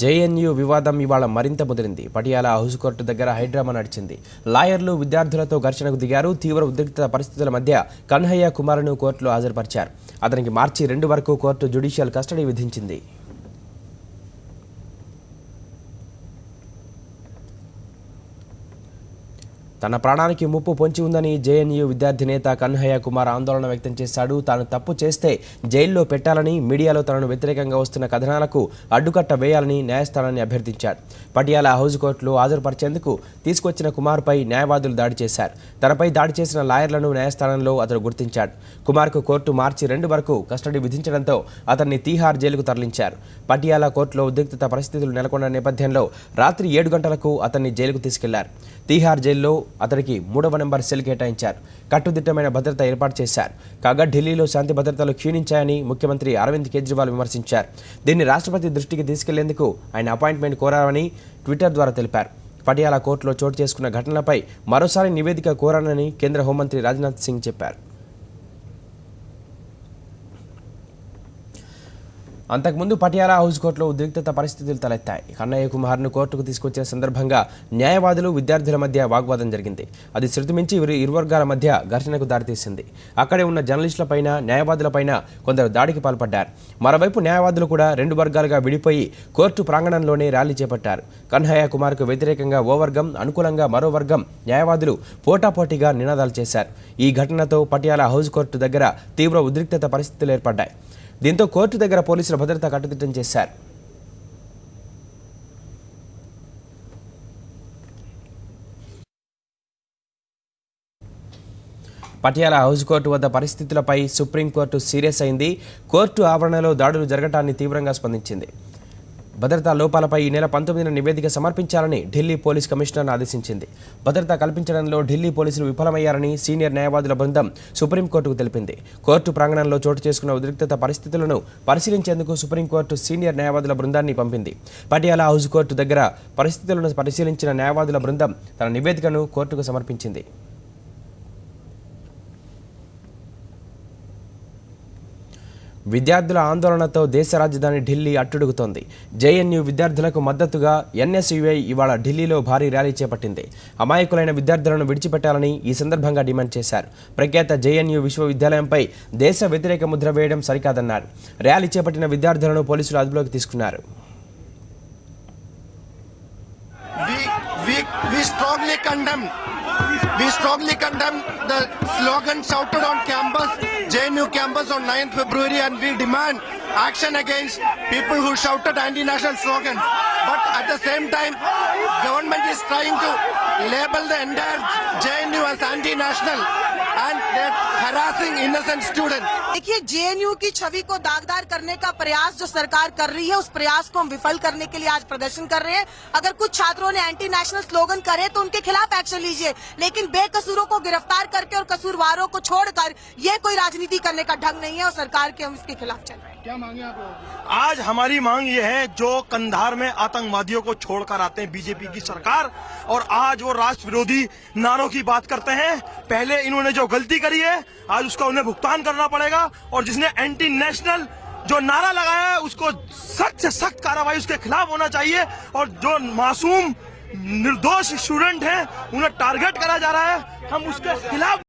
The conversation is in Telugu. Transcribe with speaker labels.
Speaker 1: జేఎన్యూ వివాదం ఇవాళ మరింత ముదిరింది. పటియాలా హౌస్ కోర్టు దగ్గర హైడ్రామా నడిచింది. లాయర్లు విద్యార్థులతో ఘర్షణకు దిగారు. తీవ్ర ఉద్రిక్త పరిస్థితుల మధ్య కన్హయ్య కుమార్ను కోర్టులో హాజరుపరిచారు. అతనికి మార్చి 2 వరకు కోర్టు జ్యుడిషియల్ కస్టడీ విధించింది. తన ప్రాణానికి ముప్పు పొంచి ఉందని జేఎన్యూ విద్యార్థి నేత కన్హయ్య కుమార్ ఆందోళన వ్యక్తం చేశాడు. తాను తప్పు చేస్తే జైల్లో పెట్టాలని, మీడియాలో తనను వ్యతిరేకంగా వస్తున్న కథనాలకు అడ్డుకట్ట వేయాలని న్యాయస్థానాన్ని అభ్యర్థించాడు. పటియాలా హౌస్ కోర్టులో హాజరుపరిచేందుకు తీసుకొచ్చిన కుమార్పై న్యాయవాదులు దాడి చేశారు. తనపై దాడి చేసిన లాయర్లను న్యాయస్థానంలో అతను గుర్తించాడు. కుమార్కు కోర్టు మార్చి 2 వరకు కస్టడీ విధించడంతో అతన్ని తీహార్ జైలుకు తరలించారు. పటియాలా కోర్టులో ఉద్రిక్తత పరిస్థితులు నెలకొన్న నేపథ్యంలో రాత్రి 7 గంటలకు అతన్ని జైలుకు తీసుకెళ్లారు. తీహార్ జైల్లో అతడికి 3వ నెంబర్ సెల్ కేటాయించారు. కట్టుదిట్టమైన భద్రత ఏర్పాటు చేశారు. కాగా ఢిల్లీలో శాంతి భద్రతలు క్షీణించాయని ముఖ్యమంత్రి అరవింద్ కేజ్రీవాల్ విమర్శించారు. దీన్ని రాష్ట్రపతి దృష్టికి తీసుకెళ్లేందుకు ఆయన అపాయింట్మెంట్ కోరారని ట్విట్టర్ ద్వారా తెలిపారు. పటియాలా కోర్టులో చోటు చేసుకున్న ఘటనలపై మరోసారి నివేదిక కోరానని కేంద్ర హోంమంత్రి రాజ్నాథ్ సింగ్ చెప్పారు. అంతకుముందు పటియాలా హౌస్ కోర్టులో ఉద్రిక్తత పరిస్థితులు తలెత్తాయి. కన్హయ్య కుమార్ను కోర్టుకు తీసుకొచ్చిన సందర్భంగా న్యాయవాదులు, విద్యార్థుల మధ్య వాగ్వాదం జరిగింది. అది శృతిమించి ఇరు వర్గాల మధ్య ఘర్షణకు దారితీసింది. అక్కడే ఉన్న జర్నలిస్టులపైన, న్యాయవాదులపైన కొందరు దాడికి పాల్పడ్డారు. మరోవైపు న్యాయవాదులు కూడా 2 వర్గాలుగా విడిపోయి కోర్టు ప్రాంగణంలోనే ర్యాలీ చేపట్టారు. కన్హయ్య కుమార్కు వ్యతిరేకంగా ఓ వర్గం, అనుకూలంగా మరో వర్గం న్యాయవాదులు పోటాపోటీగా నినాదాలు చేశారు. ఈ ఘటనతో పటియాలా హౌస్ కోర్టు దగ్గర తీవ్ర ఉద్రిక్తత పరిస్థితులు ఏర్పడ్డాయి. దీంతో కోర్టు దగ్గర పోలీసుల భద్రత కట్టుదిట్టం చేశారు. పటియాలా హౌస్ కోర్టు వద్ద పరిస్థితులపై సుప్రీంకోర్టు సీరియస్ అయింది. కోర్టు ఆవరణలో దాడులు జరగటాన్ని తీవ్రంగా స్పందించింది. భద్రతా లోపాలపై ఈ నెల 19న నివేదిక సమర్పించాలని ఢిల్లీ పోలీస్ కమిషనర్ను ఆదేశించింది. భద్రత కల్పించడంలో ఢిల్లీ పోలీసులు విఫలమయ్యారని సీనియర్ న్యాయవాదుల బృందం సుప్రీంకోర్టుకు తెలిపింది. కోర్టు ప్రాంగణంలో చోటు చేసుకున్న ఉద్రిక్తత పరిస్థితులను పరిశీలించేందుకు సుప్రీంకోర్టు సీనియర్ న్యాయవాదుల బృందాన్ని పంపింది. పటియాలా హౌస్ కోర్టు దగ్గర పరిస్థితులను పరిశీలించిన న్యాయవాదుల బృందం తన నివేదికను కోర్టుకు సమర్పించింది. విద్యార్థుల ఆందోళనతో దేశ రాజధాని ఢిల్లీ అట్టుడుగుతోంది. జేఎన్యూ విద్యార్థులకు మద్దతుగా ఎన్ఎస్యుఐ ఇవాళ ఢిల్లీలో భారీ ర్యాలీ చేపట్టింది. అమాయకులైన విద్యార్థులను విడిచిపెట్టాలని ఈ సందర్భంగా డిమాండ్ చేశారు. ప్రఖ్యాత జేఎన్యూ విశ్వవిద్యాలయంపై దేశ వ్యతిరేక ముద్ర వేయడం సరికాదన్నారు. ర్యాలీ చేపట్టిన విద్యార్థులను పోలీసులు అదుపులోకి తీసుకున్నారు.
Speaker 2: We strongly condemn the slogan shouted on campus, JNU campus on 9th February, and we demand action against people who shouted anti-national slogans. But at the same time, government is trying to label the entire JNU as anti-national and they're harassing innocent students.
Speaker 3: देखिए, जेएनयू की छवि को दागदार करने का प्रयास जो सरकार कर रही है, उस प्रयास को हम विफल करने के लिए आज प्रदर्शन कर रहे हैं. अगर कुछ छात्रों ने एंटी नेशनल स्लोगन करे तो उनके खिलाफ एक्शन लीजिए, लेकिन बेकसूरों को गिरफ्तार करके और कसूरवारों को छोड़कर ये कोई राजनीति करने का ढंग नहीं है और सरकार के हम इसके खिलाफ चल रहे हैं.
Speaker 2: क्या मांगे आप? आज हमारी मांग ये है, जो कंधार में आतंकवादियों को छोड़कर आते हैं बीजेपी की सरकार, और आज वो राष्ट्र विरोधी नारों की बात करते हैं. पहले इन्होंने जो गलती करी है आज उसका उन्हें भुगतान करना पड़ेगा, और जिसने एंटी नेशनल जो नारा लगाया है उसको सख्त से सख्त कार्रवाई उसके खिलाफ होना चाहिए, और जो मासूम निर्दोष स्टूडेंट हैं उन्हें टारगेट करा जा रहा है, हम उसके खिलाफ